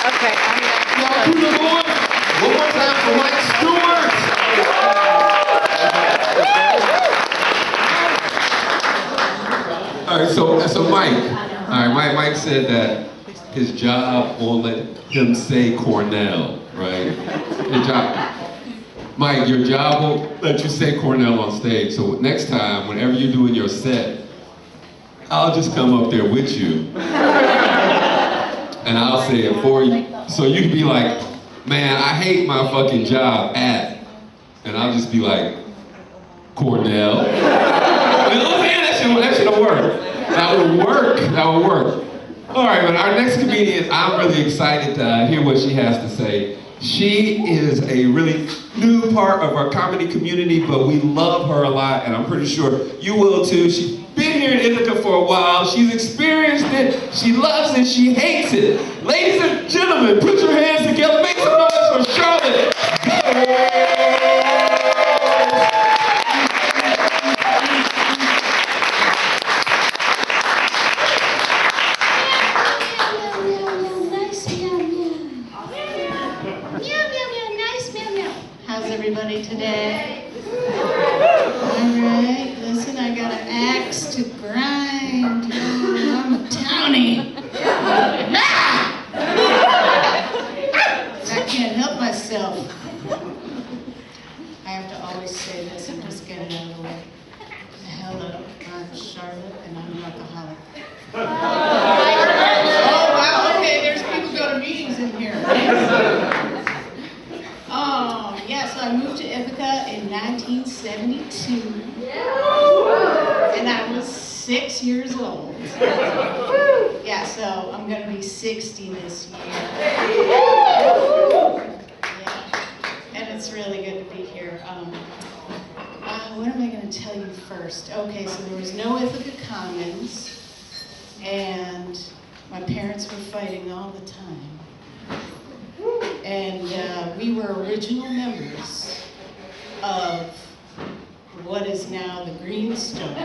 Okay, I'm Y'all keep it going. One more time for Mike Stewart. All right, so Mike said that his job won't let him say Cornell, right? Your job. Mike, your job won't let you say Cornell on stage, so next time, whenever you're doing your set, I'll just come up there with you, and I'll say it for you, so you can be like, man, I hate my fucking job at, and I'll just be like, Cornell. You know what I'm saying? That shit'll work. That would work. All right, but our next comedian, I'm really excited to hear what she has to say. She is a really new part of our comedy community, but we love her a lot, and I'm pretty sure you will too. She's been here in Ithaca for a while. She's experienced it. She loves it. She hates it. Ladies and gentlemen, put your hands together. Make some noise for Charlotte. How's everybody today? Alright, listen, I got an axe to grind. I'm a townie. I can't help myself. I have to always say this and just get it out of the way. Hello, I'm Charlotte and I'm an alcoholic. Oh wow, okay, there's people go to meetings in here. Yeah, so I moved to Ithaca in 1972, and I was 6 years old. Yeah, so I'm gonna be 60 this year. Yeah, and it's really good to be here. What am I gonna tell you first? Okay, so there was no Ithaca Commons, and my parents were fighting all the time. And we were original members of what is now the Greenstone.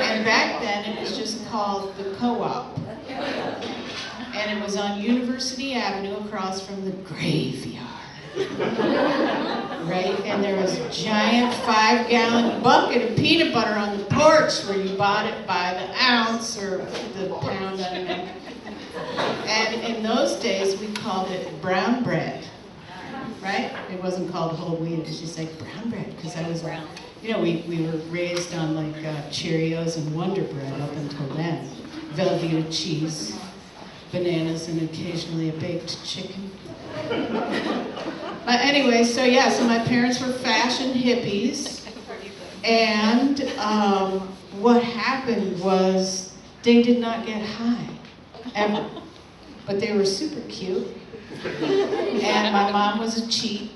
And back then it was just called the Co-op. And it was on University Avenue across from the graveyard. Right? And there was a giant 5-gallon bucket of peanut butter on the porch where you bought it by the ounce or the pound, I don't know. And in those days, we called it brown bread, right? It wasn't called whole wheat, it was just like brown bread, because I was, you know, we were raised on like Cheerios and Wonder Bread up until then. Velveeta cheese, bananas, and occasionally a baked chicken. But anyway, so yeah, so my parents were fashion hippies, and what happened was they did not get high, ever. But they were super cute. And my mom was a cheat.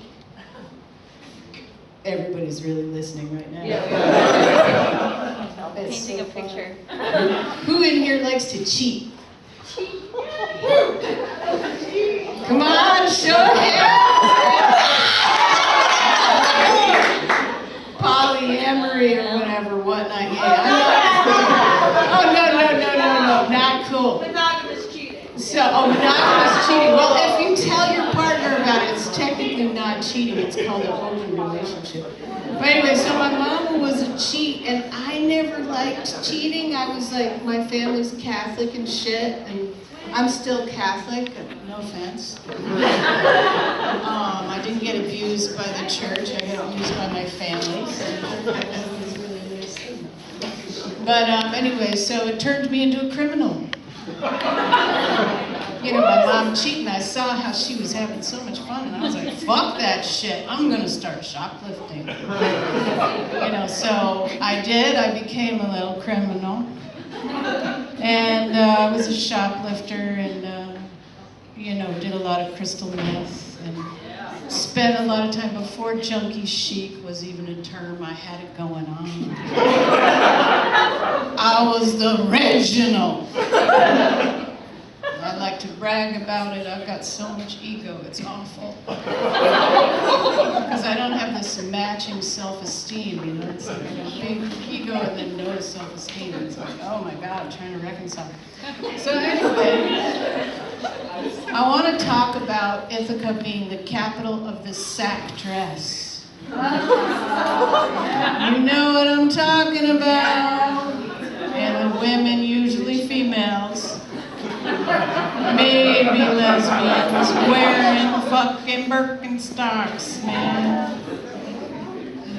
Everybody's really listening right now. Yeah. It's Painting so a picture. Who in here likes to cheat? Come on, show hands. Polyamory or whatever, whatnot. Yeah. Oh, no, not cool. Monogamous cheating. So, monogamous cheating. Well, if you tell your partner about it, it's technically not cheating. It's called an open relationship. But anyway, so my mama was a cheat, and I never liked cheating. I was like, my family's Catholic and shit, and I'm still Catholic, no offense. I didn't get abused by the church. I got abused by my family. So that was really nice. But anyway, so it turned me into a criminal. You know, my mom cheating, I saw how she was having so much fun, and I was like, fuck that shit, I'm gonna start shoplifting. You know, so I did, I became a little criminal. And I was a shoplifter and, you know, did a lot of crystal meth and spent a lot of time before junkie chic was even a term. I had it going on. I was the original. I like to brag about it. I've got so much ego, it's awful. Because I don't have this matching self-esteem, you know. It's like a big ego and then no self-esteem. It's like, oh my God, I'm trying to reconcile. So anyway, I want to talk about Ithaca being the capital of the sack dress. You know what I'm talking about. And the women, usually females, maybe lesbians, wearing fucking Birkenstocks, man.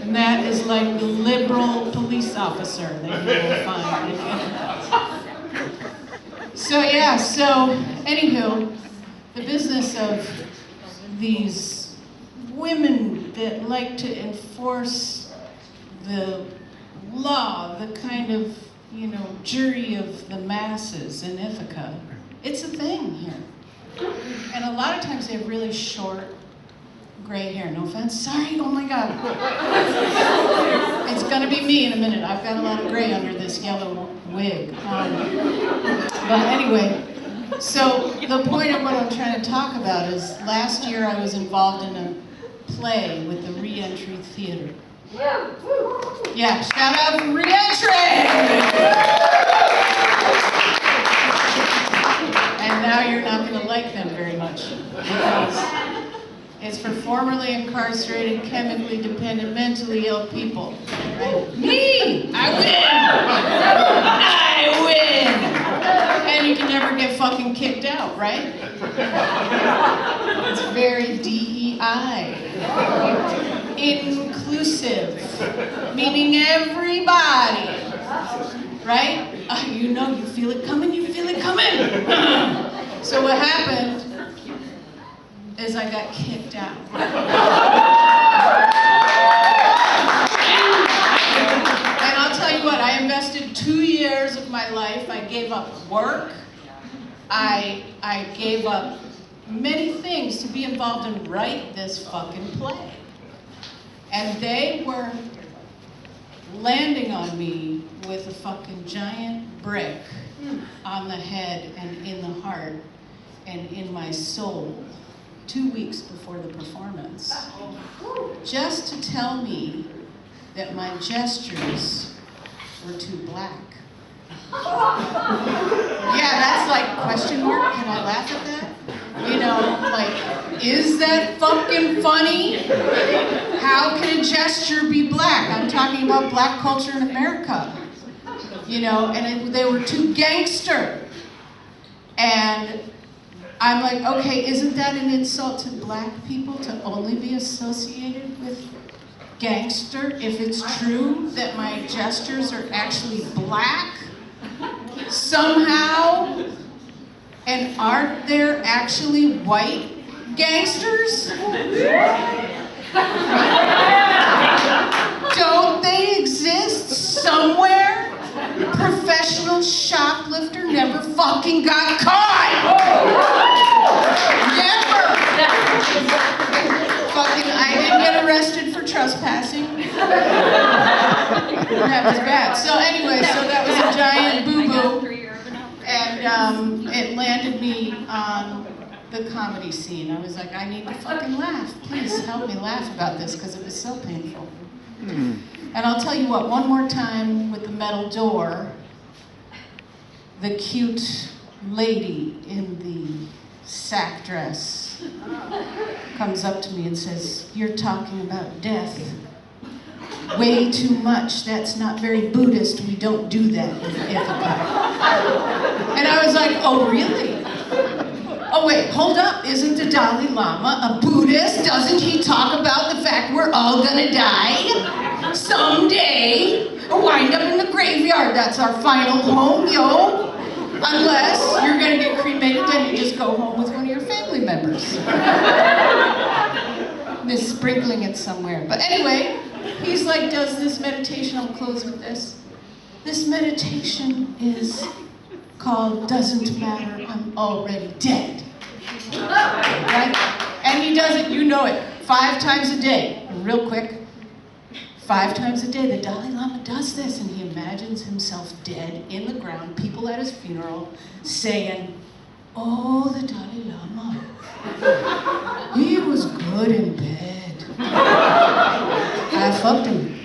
And that is like the liberal police officer that you will find. So yeah, anywho, the business of these women that like to enforce the law, the kind of, jury of the masses in Ithaca, it's a thing here. And a lot of times they have really short, gray hair. No offense. Sorry. Oh my God. It's gonna be me in a minute. I've got a lot of gray under this yellow wig. But anyway, so the point of what I'm trying to talk about is last year I was involved in a play with the Reentry Theater. Yeah, shout out for Reentry! And now you're not going to like them very much because it's for formerly incarcerated, chemically dependent, mentally ill people. Right? Me! I win! And you can never get fucking kicked out, right? It's very DEI. Inclusive, meaning everybody, right? You feel it coming, So what happened is I got kicked out. And I'll tell you what, I invested 2 years of my life. I gave up work. I gave up many things to be involved and write this fucking play. And they were landing on me with a fucking giant brick on the head and in the heart and in my soul 2 weeks before the performance. Just to tell me that my gestures were too black. Yeah, that's like question mark. Can I laugh at that? Is that fucking funny? How can a gesture be black? I'm talking about black culture in America. And they were too gangster. And I'm like, okay, isn't that an insult to black people to only be associated with gangster if it's true that my gestures are actually black somehow? And aren't there actually white gangsters? Don't they exist somewhere? Professional shoplifter never fucking got caught! Never! I didn't get arrested for trespassing. That was bad. So anyway, that was a giant boo-boo. And it landed me on the comedy scene. I was like, I need to fucking laugh. Please help me laugh about this because it was so painful. And I'll tell you what, one more time with the metal door, the cute lady in the sack dress comes up to me and says, "You're talking about death. Way too much. That's not very Buddhist. We don't do that in Ithaca." And I was like, oh, really? Oh, wait, hold up. Isn't the Dalai Lama a Buddhist? Doesn't he talk about the fact we're all gonna die someday? Or wind up in the graveyard. That's our final home, yo. Unless you're gonna get cremated, then you just go home with one of your family members. They're sprinkling it somewhere. But anyway, he's like, does this meditation, I'll close with this. This meditation is called Doesn't Matter, I'm Already Dead. Right? And he does it, you know it, 5 times a day. Real quick, 5 times a day, the Dalai Lama does this, and he imagines himself dead in the ground, people at his funeral saying, oh, the Dalai Lama, he was good in bed. I fucked him.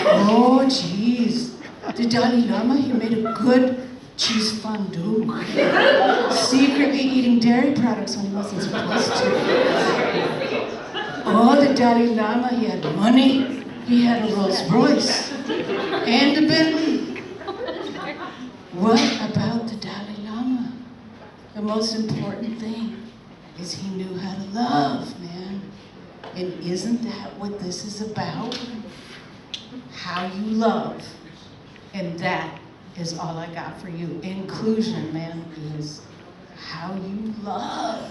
Oh, jeez. The Dalai Lama, he made a good cheese fondue. Secretly eating dairy products when he wasn't supposed to. Oh, the Dalai Lama, he had money. He had a Rolls Royce and a Bentley. What about the Dalai Lama? The most important thing is he knew how to love, man. And isn't that what this is about? How you love. And that is all I got for you. Inclusion, man, is how you love.